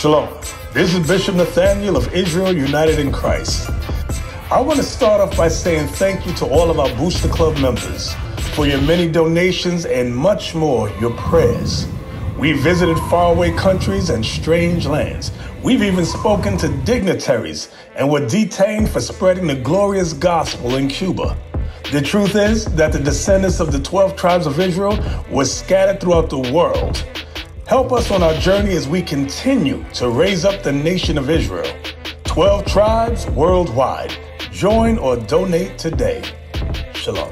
Shalom. This is Bishop Nathaniel of Israel United in Christ. I want to start off by saying thank you to all of our Booster Club members for your many donations and much more, your prayers. We visited faraway countries and strange lands. We've even spoken to dignitaries and were detained for spreading the glorious gospel in Cuba. The truth is that the descendants of the 12 tribes of Israel were scattered throughout the world. Help us on our journey as we continue to raise up the nation of Israel. 12 tribes worldwide. Join or donate today. Shalom.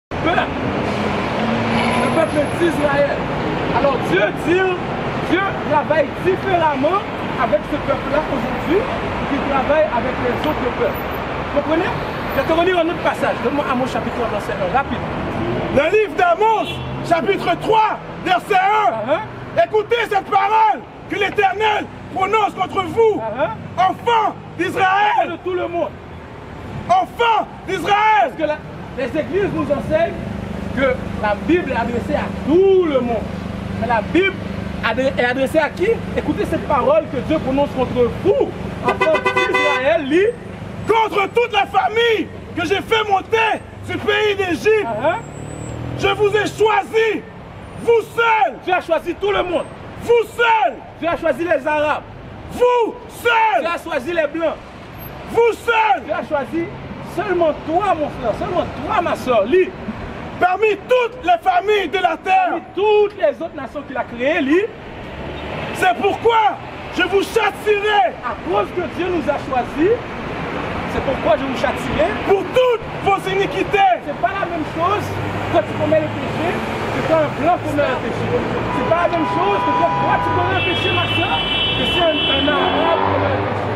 Le peuple d'Israël. Alors Dieu travaille différemment avec ce peuple-là aujourd'hui qu'il travaille avec les autres peuples. Vous comprenez? Je vais te relire un autre passage. Donne-moi Amos chapitre 1, verset 1, rapide. Le livre d'Amos, chapitre 3, verset 1. Écoutez cette parole que l'Éternel prononce contre vous, enfants d'Israël. De tout le monde. Enfants d'Israël. Parce que les églises nous enseignent que la Bible est adressée à tout le monde. Mais la Bible est adressée à qui? Écoutez cette parole que Dieu prononce contre vous, enfants d'Israël, lit. Contre toute la famille que j'ai fait monter du pays d'Égypte. Je vous ai choisi, vous seuls. Tu as choisi tout le monde. Vous seuls. Tu as choisi les Arabes. Vous seuls. Tu as choisi les Blancs. Vous seuls. Tu as choisi seulement toi, mon frère, seulement toi, ma soeur. Lis. Parmi toutes les familles de la terre. Parmi toutes les autres nations qu'il a créées, lis. C'est pourquoi je vous châtierai. À cause que Dieu nous a choisis, c'est pourquoi je vous châtierai. Pour toutes vos iniquités. C'est pas la même chose quand tu commets le péché que quand un blanc commet le péché. C'est pas la même chose que quand toi tu commets un péché, ma soeur, que si un arabe commet le péché.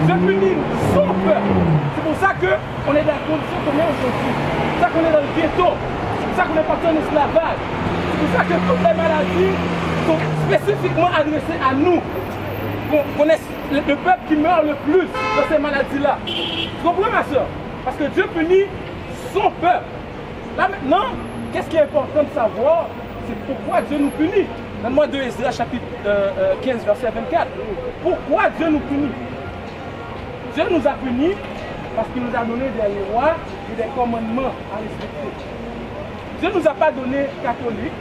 Dieu punit son peuple. C'est pour ça qu'on est dans la condition qu'on est aujourd'hui. C'est pour ça qu'on est dans le ghetto. C'est pour ça qu'on est parti en esclavage. C'est pour ça que toutes les maladies sont spécifiquement adressées à nous. Qu'on est le peuple qui meurt le plus dans ces maladies-là. Tu comprends, ma soeur? Parce que Dieu punit son peuple. Là maintenant, qu'est-ce qui est important de savoir? C'est pourquoi Dieu nous punit. Donne-moi 2 Esdras chapitre 15, verset 24. Pourquoi Dieu nous punit? Dieu nous a punis parce qu'il nous a donné des lois et des commandements à respecter. Dieu ne nous a pas donné catholique,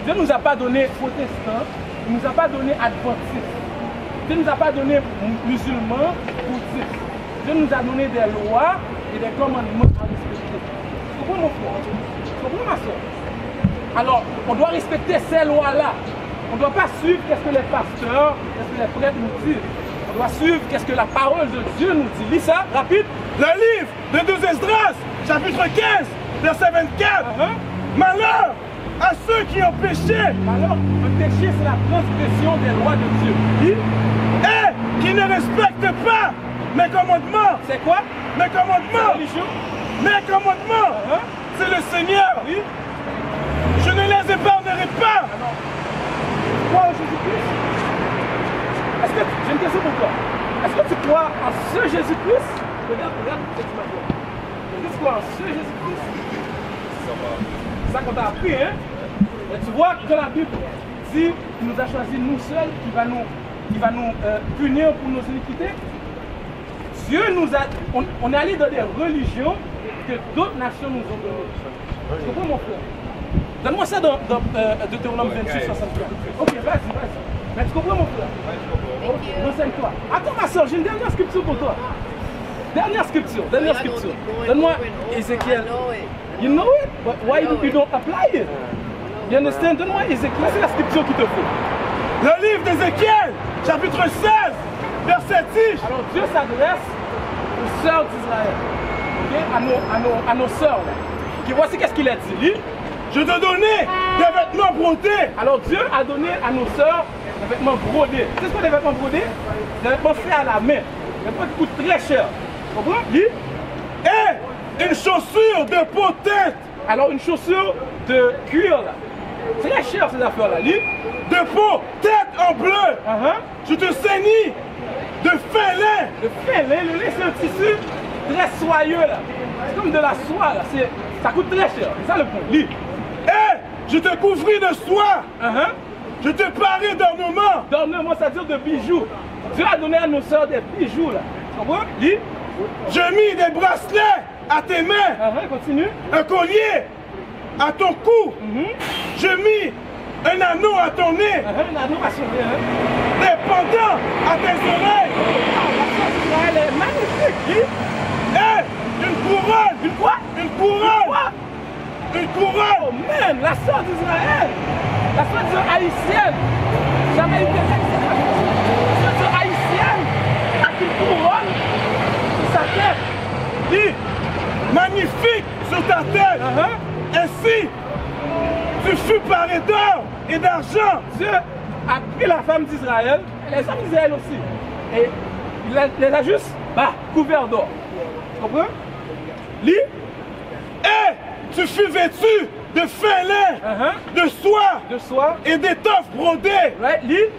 Dieu ne nous a pas donné protestant, il ne nous a pas donné adventiste. Dieu ne nous a pas donné musulmans, bouddhistes. Dieu nous a donné des lois et des commandements à respecter. Tu comprends, mon frère? Tu comprends, ma soeur? Alors, on doit respecter ces lois-là. On ne doit pas suivre qu'est-ce que les pasteurs, qu'est-ce que les prêtres nous disent. On doit suivre qu'est-ce que la parole de Dieu nous dit. Lis ça, rapide. Le livre de 2 Esdras, chapitre 15, verset 24. Malheur à ceux qui ont péché. Malheur, le péché, c'est la transgression des lois de Dieu. Lis. Et qui ne respectent pas mes commandements. C'est quoi? Mes commandements. Mes commandements. C'est le Seigneur. Oui. Je ne les épargnerai pas. Crois en Jésus-Christ? Est-ce que j'ai une question pour toi? Est-ce que tu crois en ce Jésus-Christ? Regarde ce que tu m'as dit. Est-ce que tu crois en ce Jésus-Christ? C'est ça qu'on t'a appris, hein? Et tu vois que la Bible dit qu'il nous a choisi nous seuls, qui va nous punir pour nos iniquités. Dieu nous a... On est allé dans des religions que d'autres nations nous ont données. Tu comprends, mon frère? Donne-moi ça dans Deutéronome 28, 63. Ok, vas-y. Mais tu comprends, mon frère? Renseigne-toi. Attends, ma soeur, j'ai une dernière scripture pour toi. Dernière scripture. Donne-moi Ézéchiel. You know it? But why you don't apply it? You understand? Donne-moi Ézéchiel. C'est la scripture qu'il te faut. Le livre d'Ézéchiel, chapitre 16, verset 10. Alors Dieu s'adresse aux sœurs d'Israël. Okay? À nos sœurs. Okay, voici qu'est-ce qu'il a dit. Lis. Je te donnais des vêtements brodés. Alors Dieu a donné à nos sœurs des vêtements brodés. C'est ce qu'on des vêtements brodés? Des vêtements faits à la main. Des vêtements qui coûtent très cher. Tu comprends? Lis. Et une chaussure de peau tête. Alors une chaussure de cuir là. C'est très cher ces affaires-là. Lis. De peau tête en bleu. Je te saigne de fin lin. De fin lin. Le lin c'est un tissu très soyeux là. C'est comme de la soie là. Ça coûte très cher. C'est ça le point. Lis. Et Je te couvris de soie. Je te parais d'ornements. D'ornements, c'est-à-dire de bijoux. Dieu a donné à nos sœurs des bijoux là. Tu comprends? Lis. Je mis des bracelets à tes mains. Continue. Un collier à ton cou. Je mis un anneau à ton nez. Un anneau à son nez. Des pendants à tes oreilles. Elle est magnifique. Et une couronne. Une quoi? Une couronne. Une couronne. Oh man, la sœur d'Israël. La sœur haïtienne. Jamais eu quelqu'un qui s'est fait. La sœur haïtienne avec une couronne sur sa tête. Dis, magnifique sur ta tête. Ainsi, tu fus paré d'or et d'argent. Dieu a pris la femme d'Israël, les hommes d'Israël aussi, et il les a juste couverts d'or. Tu comprends? Lis. Et tu fus vêtu de fin lin, de soie et d'étoffes brodées. Lis.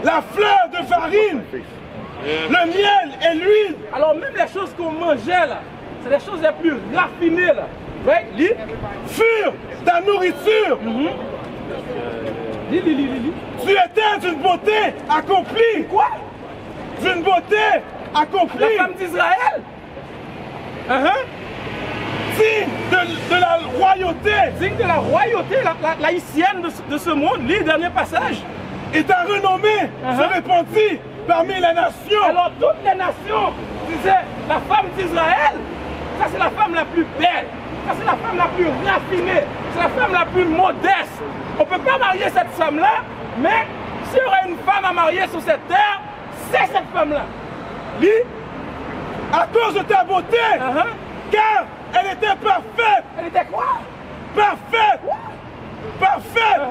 La fleur de farine, le miel et l'huile. Alors même les choses qu'on mangeait là, c'est les choses les plus raffinées là. Lis. Furent ta nourriture. Lis. Tu étais d'une beauté accomplie. Quoi? D'une beauté accomplie. La femme d'Israël. Digne de la royauté. Digne de la royauté, la haïtienne de ce monde. Lis le dernier passage. Et ta renommée se répandit parmi les nations. Alors toutes les nations disaient, la femme d'Israël, ça c'est la femme la plus belle. Ça c'est la femme la plus raffinée. C'est la femme la plus modeste. On ne peut pas marier cette femme-là, mais s'il y aurait une femme à marier sur cette terre, c'est cette femme-là. Lis. À cause de ta beauté, car elle était parfaite. Elle était quoi? Parfaite. Parfaite.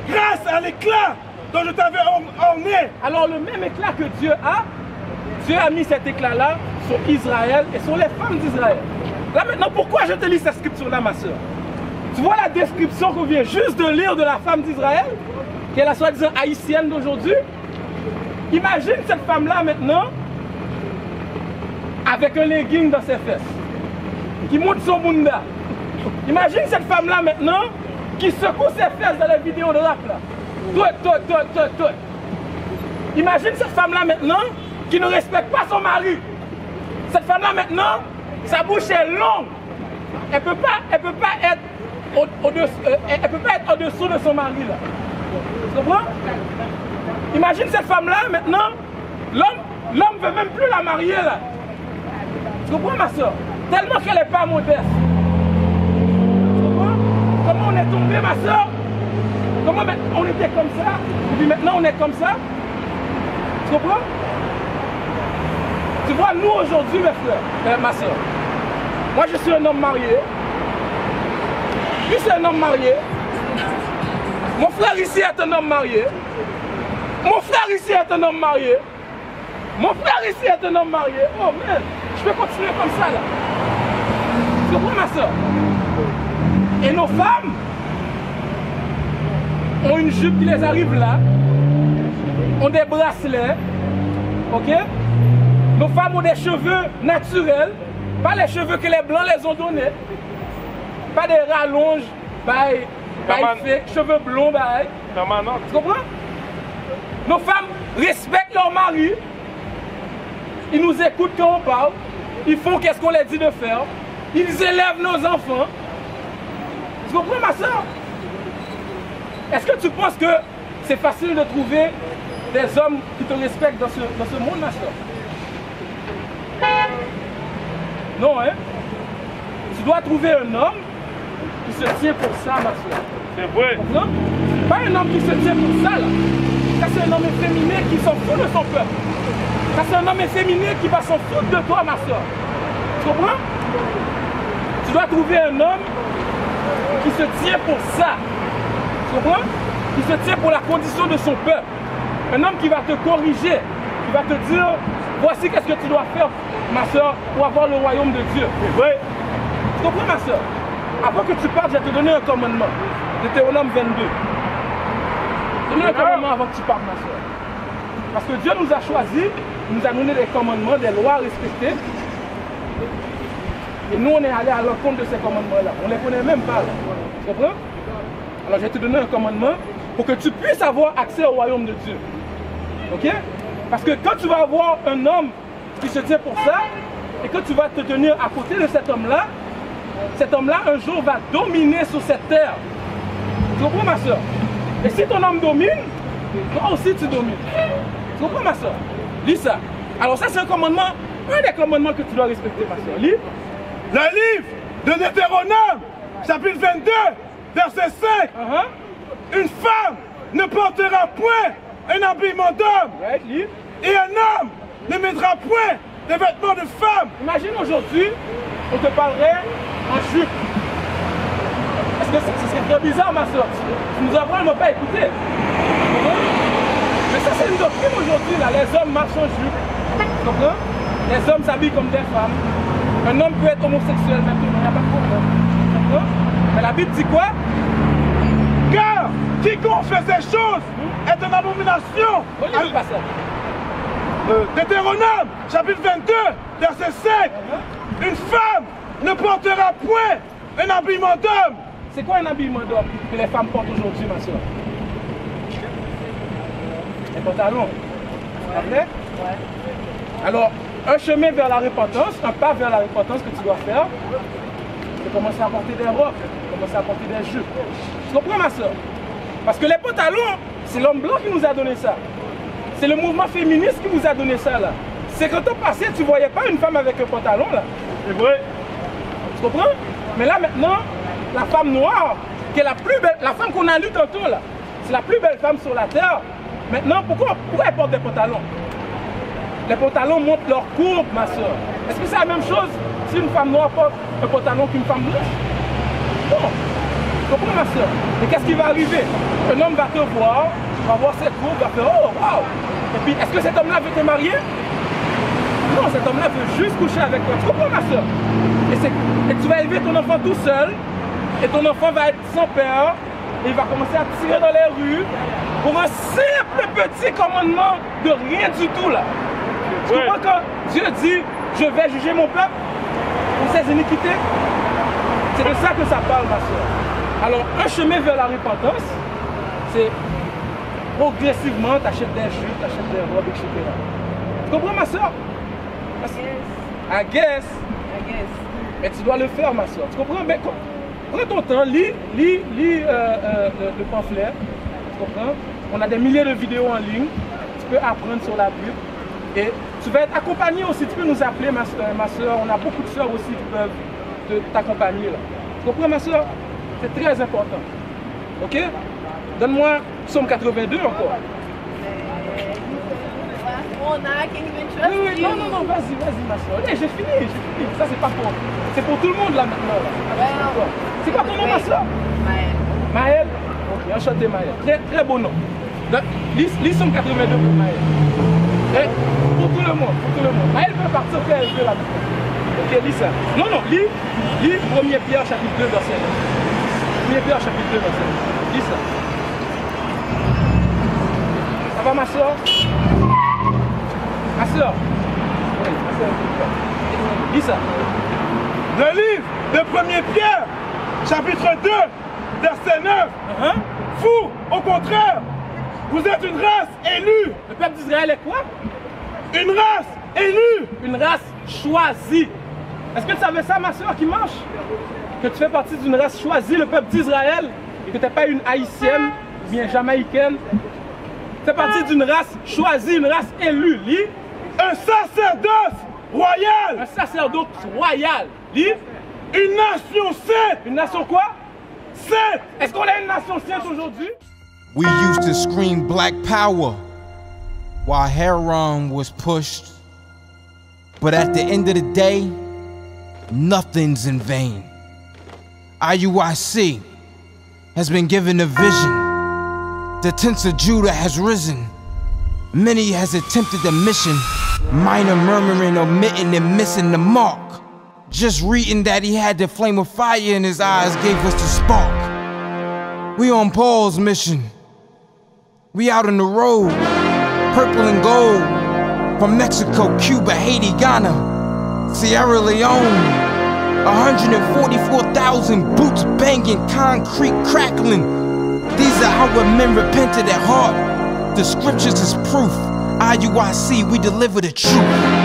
Grâce à l'éclat dont je t'avais orné. Alors le même éclat que Dieu a mis cet éclat-là sur Israël et sur les femmes d'Israël. Là maintenant, pourquoi je te lis cette scripture-là, ma soeur? Tu vois la description qu'on vient juste de lire de la femme d'Israël, qui est la soi-disant haïtienne d'aujourd'hui? Imagine cette femme-là maintenant, avec un legging dans ses fesses, qui monte son bunda. Imagine cette femme-là maintenant, qui secoue ses fesses dans les vidéos de rap là. Tout. Imagine cette femme-là maintenant, qui ne respecte pas son mari. Cette femme-là maintenant, sa bouche est longue. Elle peut pas être au-dessous de son mari là. Tu comprends? Imagine cette femme-là maintenant, l'homme veut même plus la marier là. Tu comprends ma soeur? Tellement qu'elle n'est pas modeste. Tu comprends? Comment on est tombé ma soeur? Comment on était comme ça, et puis maintenant on est comme ça? Tu comprends? Tu vois, nous aujourd'hui, mes frères, ma soeur, moi je suis un homme marié. Lui c'est un homme marié. Mon frère ici est un homme marié. Mon frère ici est un homme marié. Mon frère ici est un homme marié. Oh man, je peux continuer comme ça là. Tu comprends ma soeur? Et nos femmes ont une jupe qui les arrive là, ont des bracelets, ok? Nos femmes ont des cheveux naturels, pas les cheveux que les blancs les ont donnés, pas des rallonges, cheveux blonds, tu comprends? Nos femmes respectent leur mari, ils nous écoutent quand on parle, ils font qu'est-ce qu'on leur dit de faire, ils élèvent nos enfants. Tu comprends ma soeur? Est-ce que tu penses que c'est facile de trouver des hommes qui te respectent dans ce monde, ma soeur? Non, hein? Tu dois trouver un homme qui se tient pour ça, ma soeur. C'est vrai. Non? Pas un homme qui se tient pour ça, là. Ça, c'est un homme efféminé qui s'en fout de son peuple. Ça, c'est un homme efféminé qui va s'en foutre de toi, ma soeur. Tu comprends? Tu dois trouver un homme qui se tient pour ça. Tu comprends? Qui se tient pour la condition de son peuple. Un homme qui va te corriger, qui va te dire, voici qu'est-ce que tu dois faire, ma soeur, pour avoir le royaume de Dieu. Oui. Tu comprends, ma soeur? Avant que tu partes, je vais te donner un commandement. Deutéronome 22. Donne un commandement avant que tu partes, ma soeur. Parce que Dieu nous a choisis, il nous a donné des commandements, des lois à respecter. Et nous, on est allé à l'encontre de ces commandements-là. On ne les connaît même pas. Là. Tu comprends? Alors je vais te donner un commandement pour que tu puisses avoir accès au royaume de Dieu. Ok? Parce que quand tu vas avoir un homme qui se tient pour ça, et que tu vas te tenir à côté de cet homme-là un jour va dominer sur cette terre. Tu comprends ma soeur? Et si ton homme domine, toi aussi tu domines. Tu comprends ma soeur? Lis ça. Alors ça c'est un commandement, un des commandements que tu dois respecter ma soeur. Lis. Le livre de Deutéronome, chapitre 22, verset 5. Une femme ne portera point un habillement d'homme. Ouais, lis. Et un homme ne mettra point des vêtements de femme. Imagine aujourd'hui, on te parlerait en jupe. Est-ce que ce serait très bizarre, ma soeur? Tu nous apprends, elle ne m'a pas écouté. Mais ça, c'est une doctrine aujourd'hui. Les hommes marchent en jupe. Tu comprends? Les hommes s'habillent comme des femmes. Un homme peut être homosexuel maintenant, il n'y a pas de problème. Tu comprends? Mais la Bible dit quoi? Car quiconque fait ces choses est une abomination. Relis pas ça. Deutéronome, chapitre 22, verset 5. Une femme ne portera point un habillement d'homme. C'est quoi un habillement d'homme que les femmes portent aujourd'hui, ma soeur? Un pantalon. C'est vrai? Ouais. Alors, un chemin vers la repentance, un pas vers la repentance que tu dois faire, c'est commencer à porter des robes, commencer à porter des jupes. Tu comprends, ma soeur? Parce que les pantalons, c'est l'homme blanc qui nous a donné ça. C'est le mouvement féministe qui vous a donné ça là. C'est quand au passé, tu ne voyais pas une femme avec un pantalon là. C'est vrai. Tu comprends? Mais là maintenant, la femme noire, qui est la plus belle, la femme qu'on a lue tantôt là, c'est la plus belle femme sur la terre. Maintenant, pourquoi elle porte des pantalons? Les pantalons montrent leur courbe, ma soeur. Est-ce que c'est la même chose si une femme noire porte un pantalon qu'une femme blanche? Non. Tu comprends, ma soeur? Et qu'est-ce qui va arriver? Un homme va te voir, va voir cette courbe, va faire oh, waouh! Et puis, est-ce que cet homme-là veut te marier? Non, cet homme-là veut juste coucher avec toi. Tu comprends, ma soeur? Et tu vas élever ton enfant tout seul, et ton enfant va être sans père, et il va commencer à tirer dans les rues pour un simple petit commandement de rien du tout là. Tu comprends quand Dieu dit je vais juger mon peuple pour ses iniquités? C'est de ça que ça parle, ma soeur. Alors, un chemin vers la repentance, c'est progressivement, tu achètes des jupes, tu achètes des robes, etc. Tu comprends, ma soeur? I guess. Mais tu dois le faire, ma soeur. Tu comprends? Mais, prends ton temps, lis le pamphlet. Tu comprends? On a des milliers de vidéos en ligne. Tu peux apprendre sur la Bible. Et tu vas être accompagné aussi. Tu peux nous appeler, ma soeur. On a beaucoup de soeurs aussi qui peuvent t'accompagner. Tu comprends, ma soeur? C'est très important. Ok? Donne-moi Psaume 82 encore. Oui, non, vas-y, ma soeur. Allez, j'ai fini. Ça, c'est pas pour... C'est pour tout le monde, là, maintenant. Là. C'est quoi ton nom, ma soeur? Maëlle. Ok, enchanté, Maëlle. Très, très beau nom. Lis Psaume 82 pour Maëlle. Pour tout le monde, Maëlle peut partir faire un peu là maintenant. Ok, lis ça. Non, lis 1er Pierre, chapitre 2, verset 9. 1er Pierre, chapitre 2, verset 9. Lis ça. Ça va, ma soeur? Ma soeur. Oui, ma soeur. Lis ça. Le livre de 1er Pierre, chapitre 2, verset 9. Vous, au contraire, vous êtes une race élue. Le peuple d'Israël est quoi? Une race élue. Une race choisie. Est-ce que tu savais ça, ma soeur, qui marche? Que tu fais partie d'une race choisie, le peuple d'Israël, et que tu n'es pas une haïtienne, ou bien jamaïcaine. Tu fais partie d'une race choisie, une race élue. Lis. Un sacerdoce royal. Un sacerdoce royal. Lis. Une nation sainte. Une nation quoi? Sainte. Est-ce qu'on est une nation sainte aujourd'hui? We used to scream black power while Heron was pushed. But at the end of the day, nothing's in vain. IUIC has been given a vision. The tents of Judah has risen. Many has attempted the mission. Minor murmuring, omitting, and missing the mark. Just reading that he had the flame of fire in his eyes gave us the spark. We on Paul's mission. We out on the road, purple and gold. From Mexico, Cuba, Haiti, Ghana, Sierra Leone. 144,000 boots banging, concrete crackling. These are our men repented at heart. The scriptures is proof. IUIC, we deliver the truth.